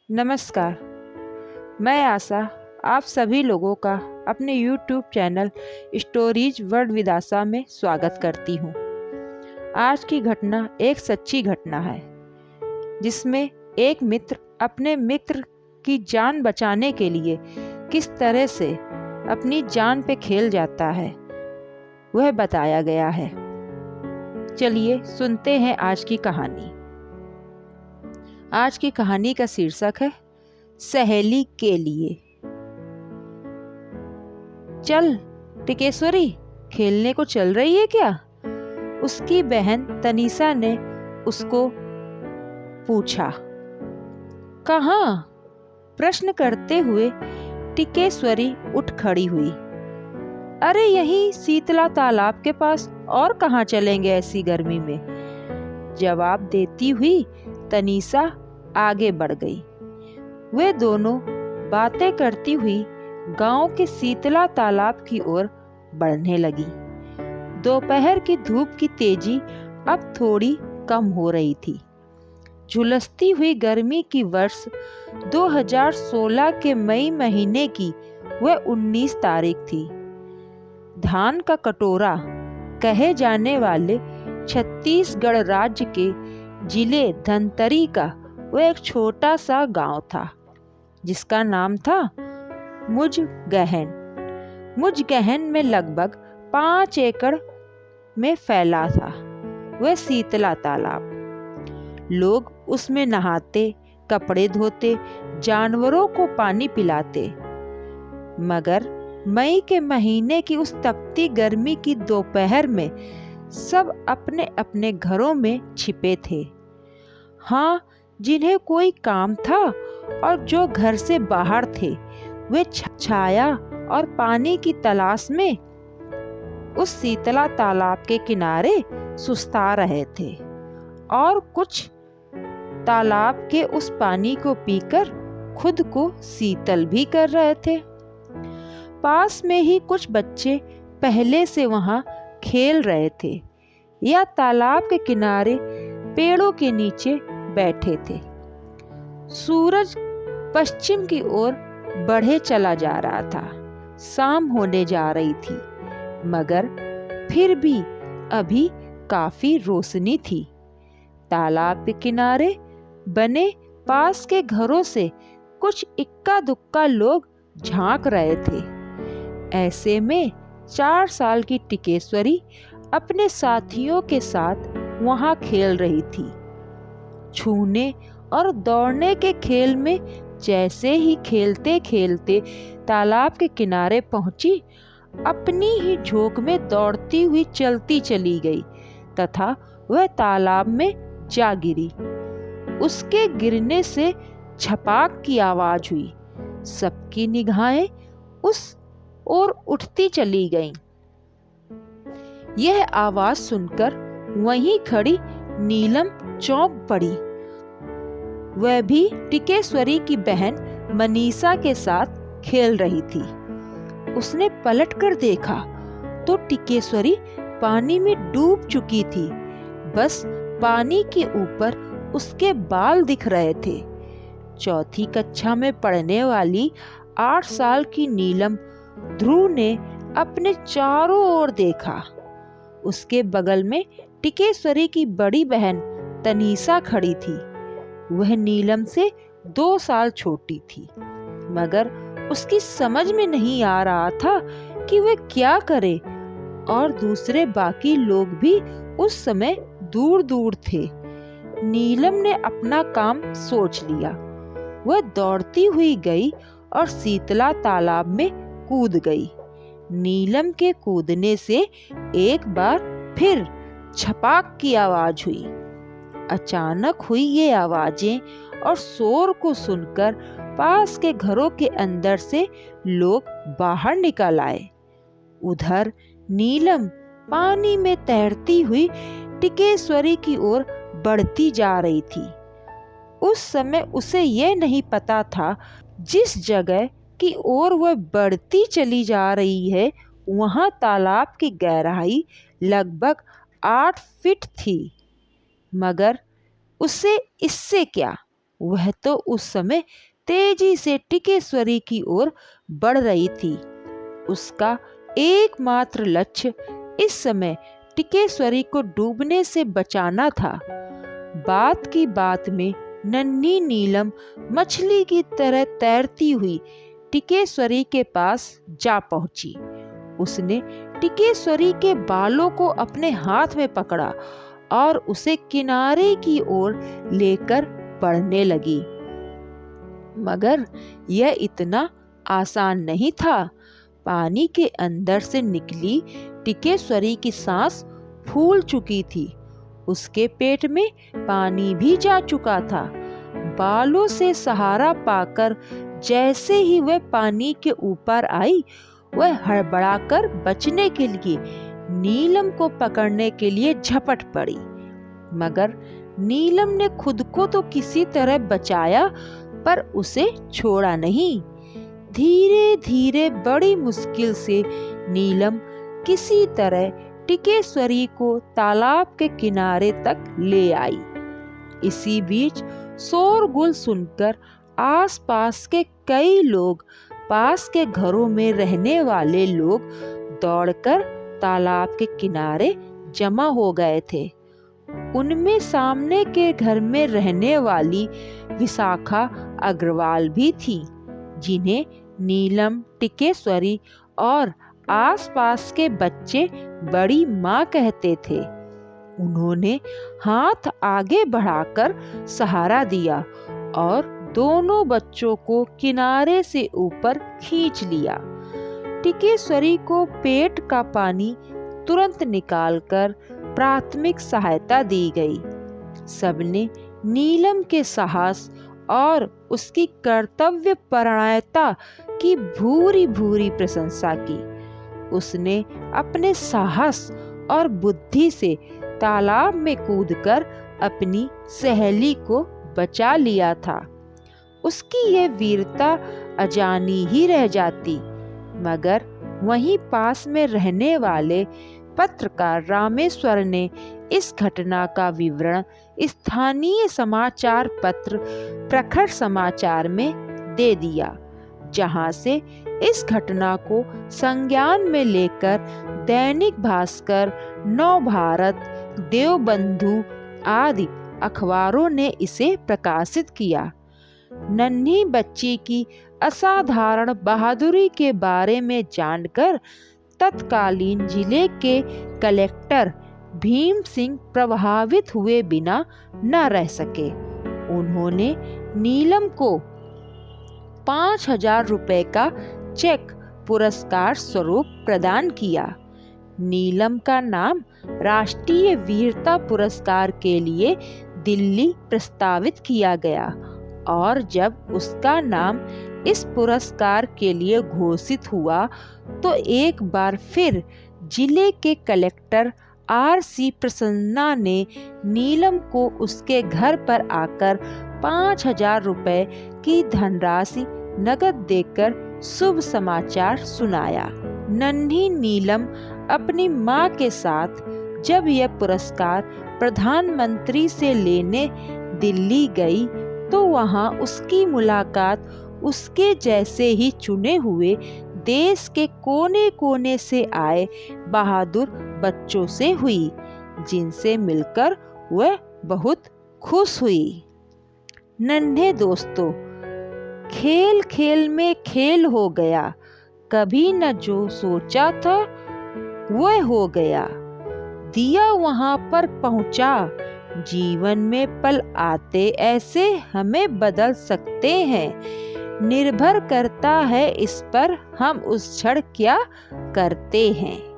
नमस्कार। मैं आशा आप सभी लोगों का अपने YouTube channel stories world with Asha में स्वागत करती हूँ। आज की घटना एक सच्ची घटना है जिसमें एक मित्र अपने मित्र की जान बचाने के लिए किस तरह से अपनी जान पे खेल जाता है वह बताया गया है। चलिए सुनते हैं आज की कहानी। आज की कहानी का शीर्षक है सहेली के लिए। चल टिकेश्वरी, खेलने को चल रही है क्या? उसकी बहन तनीषा ने उसको पूछा। कहाँ? प्रश्न करते हुए टिकेश्वरी उठ खड़ी हुई। अरे यहीं शीतला तालाब के पास, और कहाँ चलेंगे ऐसी गर्मी में? जवाब देती हुई तनीषा आगे बढ़ गई। वे दोनों बातें करती हुई गांव के शीतला तालाब की ओर बढ़ने लगी। दोपहर की धूप की तेजी अब थोड़ी कम हो रही थी। झुलसती हुई गर्मी की वर्ष 2016 के मई महीने की वह 19 तारीख थी। धान का कटोरा कहे जाने वाले छत्तीसगढ़ राज्य के जिले धमतरी का वह एक छोटा सा गांव था जिसका नाम था मुजगहन। मुजगहन में लगभग 5 एकड़ में फैला था वह शीतला तालाब। लोग उसमें नहाते, कपड़े धोते, जानवरों को पानी पिलाते। मगर मई के महीने की उस तपती गर्मी की दोपहर में सब अपने अपने घरों में छिपे थे। हाँ, जिन्हें कोई काम था और जो घर से बाहर थे वे छाया और पानी की तलाश में उस शीतला तालाब के किनारे सुस्ता रहे थे और कुछ तालाब के उस पानी को पीकर खुद को शीतल भी कर रहे थे। पास में ही कुछ बच्चे पहले से वहां खेल रहे थे या तालाब के किनारे पेड़ों के नीचे बैठे थे। सूरज पश्चिम की ओर बढ़े चला जा रहा था। शाम होने जा रही थी मगर फिर भी अभी काफी रोशनी थी। तालाब के किनारे बने पास के घरों से कुछ इक्का दुक्का लोग झांक रहे थे। ऐसे में 4 साल की टिकेश्वरी अपने साथियों के साथ वहां खेल रही थी। छूने और दौड़ने के खेल में जैसे ही खेलते खेलते तालाब के किनारे पहुंची, अपनी ही झोंक में दौड़ती हुई चलती चली गई तथा वह तालाब में जा गिरी। उसके गिरने से छपाक की आवाज हुई। सबकी निगाहें उस ओर उठती चली गईं। यह आवाज सुनकर वहीं खड़ी नीलम चौंक पड़ी। वह भी टिकेश्वरी की बहन मनीषा के साथ खेल रही थी। उसने पलटकर देखा तो टिकेश्वरी पानी में डूब चुकी थी। बस पानी के ऊपर उसके बाल दिख रहे थे। चौथी कक्षा में पढ़ने वाली 8 साल की नीलम ध्रुव ने अपने चारों ओर देखा। उसके बगल में टिकेश्वरी की बड़ी बहन तनीषा खड़ी थी। वह नीलम से 2 साल छोटी थी मगर उसकी समझ में नहीं आ रहा था कि वह क्या करे और दूसरे बाकी लोग भी उस समय दूर दूर थे। नीलम ने अपना काम सोच लिया। वह दौड़ती हुई गई और शीतला तालाब में कूद गई। नीलम के कूदने से एक बार फिर छपाक की आवाज हुई। अचानक हुई ये आवाजें और शोर को सुनकर पास के घरों के अंदर से लोग बाहर निकल आए। उधर नीलम पानी में तैरती हुई टिकेश्वरी की ओर बढ़ती जा रही थी। उस समय उसे यह नहीं पता था जिस जगह की ओर वह बढ़ती चली जा रही है वहां तालाब की गहराई लगभग 8 फीट थी। मगर उसे इससे क्या, वह तो उस समय तेजी से टिकेश्वरी की ओर बढ़ रही थी। उसका एकमात्र लक्ष्य इस समय टिकेश्वरी को डूबने से बचाना था। बात की बात में नन्ही नीलम मछली की तरह तैरती हुई टिकेश्वरी के पास जा पहुंची। उसने टिकेश्वरी के बालों को अपने हाथ में पकड़ा और उसे किनारे की ओर लेकर बढ़ने लगी। मगर यह इतना आसान नहीं था। पानी के अंदर से निकली टिकेश्वरी की सांस फूल चुकी थी। उसके पेट में पानी भी जा चुका था। बालों से सहारा पाकर जैसे ही वह पानी के ऊपर आई, वह हड़बड़ाकर बचने के लिए नीलम को पकड़ने के लिए झपट पड़ी। मगर नीलम ने खुद को तो किसी तरह बचाया, पर उसे छोड़ा नहीं। धीरे धीरे बड़ी मुश्किल से नीलम किसी तरह टिकेश्वरी को तालाब के किनारे तक ले आई। इसी बीच शोरगुल सुनकर आसपास के कई लोग, पास के घरों में रहने वाले लोग दौड़कर तालाब के किनारे जमा हो गए थे। उनमें सामने के घर में रहने वाली विशाखा अग्रवाल भी थी, जिन्हें नीलम, टिकेश्वरी और आसपास के बच्चे बड़ी माँ कहते थे। उन्होंने हाथ आगे बढ़ाकर सहारा दिया और दोनों बच्चों को किनारे से ऊपर खींच लिया। टिकेश्वरी को पेट का पानी तुरंत निकालकर प्राथमिक सहायता दी गई। सबने नीलम के साहस और उसकी कर्तव्यपरायणता की भूरी भूरी प्रशंसा की। उसने अपने साहस और बुद्धि से तालाब में कूदकर अपनी सहेली को बचा लिया था। उसकी यह वीरता अजानी ही रह जाती, मगर वहीं पास में रहने वाले पत्रकार रामेश्वर ने इस घटना का विवरण स्थानीय समाचार पत्र प्रखर समाचार में दे दिया, जहां से इस घटना को संज्ञान में लेकर दैनिक भास्कर, नवभारत, देवबंधु आदि अखबारों ने इसे प्रकाशित किया। नन्ही बच्ची की असाधारण बहादुरी के बारे में जानकर तत्कालीन जिले के कलेक्टर भीम सिंह प्रभावित हुए बिना न रह सके। उन्होंने नीलम को 5,000 रुपए का चेक पुरस्कार स्वरूप प्रदान किया। नीलम का नाम राष्ट्रीय वीरता पुरस्कार के लिए दिल्ली प्रस्तावित किया गया और जब उसका नाम इस पुरस्कार के लिए घोषित हुआ तो एक बार फिर जिले के कलेक्टर RC प्रसन्ना ने नीलम को उसके घर पर आकर 5,000 रुपए की धनराशि नकद देकर शुभ समाचार सुनाया। नन्ही नीलम अपनी माँ के साथ जब यह पुरस्कार प्रधानमंत्री से लेने दिल्ली गई तो वहाँ उसकी मुलाकात उसके जैसे ही चुने हुए देश के कोने कोने से आए बहादुर बच्चों से हुई, जिनसे मिलकर वह बहुत खुश हुई। नन्हे दोस्तों, खेल खेल में खेल हो गया। कभी न जो सोचा था वह हो गया। दिया वहां पर पहुंचा। जीवन में पल आते ऐसे हमें बदल सकते हैं। निर्भर करता है इस पर हम उस क्षण क्या करते हैं।